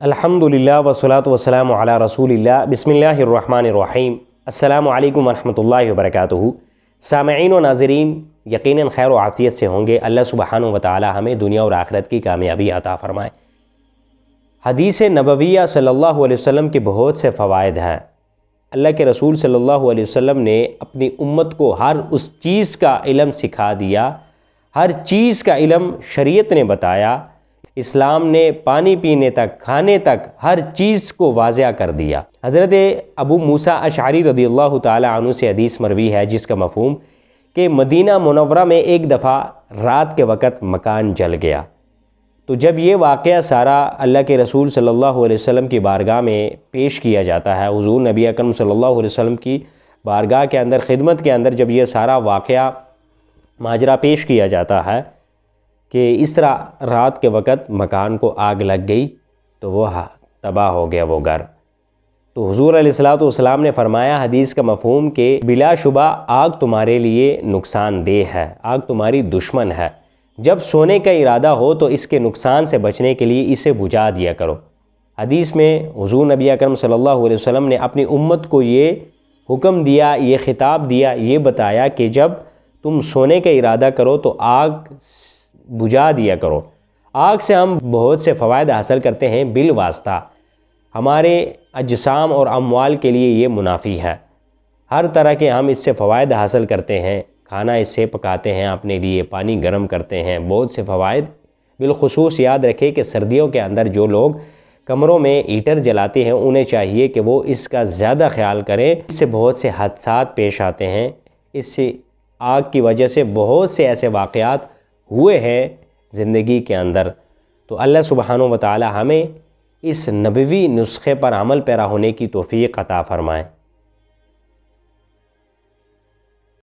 الحمدللہ والصلاۃ والسلام علی رسول اللہ بسم اللہ الرحمن الرحیم السلام علیکم ورحمۃ اللہ وبرکاتہ۔ سامعین و ناظرین یقیناً خیر و عافیت سے ہوں گے۔ اللہ سبحانہ و تعالی ہمیں دنیا اور آخرت کی کامیابی عطا فرمائے۔ حدیث نبویہ صلی اللہ علیہ وسلم کے بہت سے فوائد ہیں۔ اللہ کے رسول صلی اللہ علیہ وسلم نے اپنی امت کو ہر اس چیز کا علم سکھا دیا، ہر چیز کا علم شریعت نے بتایا۔ اسلام نے پانی پینے تک، کھانے تک ہر چیز کو واضح کر دیا۔ حضرت ابو موسیٰ اشعری رضی اللہ تعالی عنہ سے حدیث مروی ہے جس کا مفہوم کہ مدینہ منورہ میں ایک دفعہ رات کے وقت مکان جل گیا۔ تو جب یہ واقعہ سارا اللہ کے رسول صلی اللہ علیہ وسلم کی بارگاہ میں پیش کیا جاتا ہے، حضور نبی اکرم صلی اللہ علیہ وسلم کی بارگاہ کے اندر، خدمت کے اندر جب یہ سارا واقعہ ماجرا پیش کیا جاتا ہے کہ اس طرح رات کے وقت مکان کو آگ لگ گئی تو وہ تباہ ہو گیا وہ گھر۔ تو حضور علیہ الصلوۃ والسلام نے فرمایا حدیث کا مفہوم کہ بلا شبہ آگ تمہارے لیے نقصان دہ ہے، آگ تمہاری دشمن ہے۔ جب سونے کا ارادہ ہو تو اس کے نقصان سے بچنے کے لیے اسے بجھا دیا کرو۔ حدیث میں حضور نبی اکرم صلی اللہ علیہ وسلم نے اپنی امت کو یہ حکم دیا، یہ خطاب دیا، یہ بتایا کہ جب تم سونے کا ارادہ کرو تو آگ بجھا دیا کرو۔ آگ سے ہم بہت سے فوائد حاصل کرتے ہیں، بالواسطہ ہمارے اجسام اور اموال کے لیے یہ منافی ہے۔ ہر طرح کے ہم اس سے فوائد حاصل کرتے ہیں، کھانا اس سے پکاتے ہیں اپنے لیے، پانی گرم کرتے ہیں، بہت سے فوائد۔ بالخصوص یاد رکھیں کہ سردیوں کے اندر جو لوگ کمروں میں ہیٹر جلاتے ہیں انہیں چاہیے کہ وہ اس کا زیادہ خیال کریں۔ اس سے بہت سے حادثات پیش آتے ہیں، اس سے آگ کی وجہ سے بہت سے ایسے واقعات ہوئے ہیں زندگی کے اندر۔ تو اللہ سبحانہ و تعالی ہمیں اس نبوی نسخے پر عمل پیرا ہونے کی توفیق عطا فرمائے۔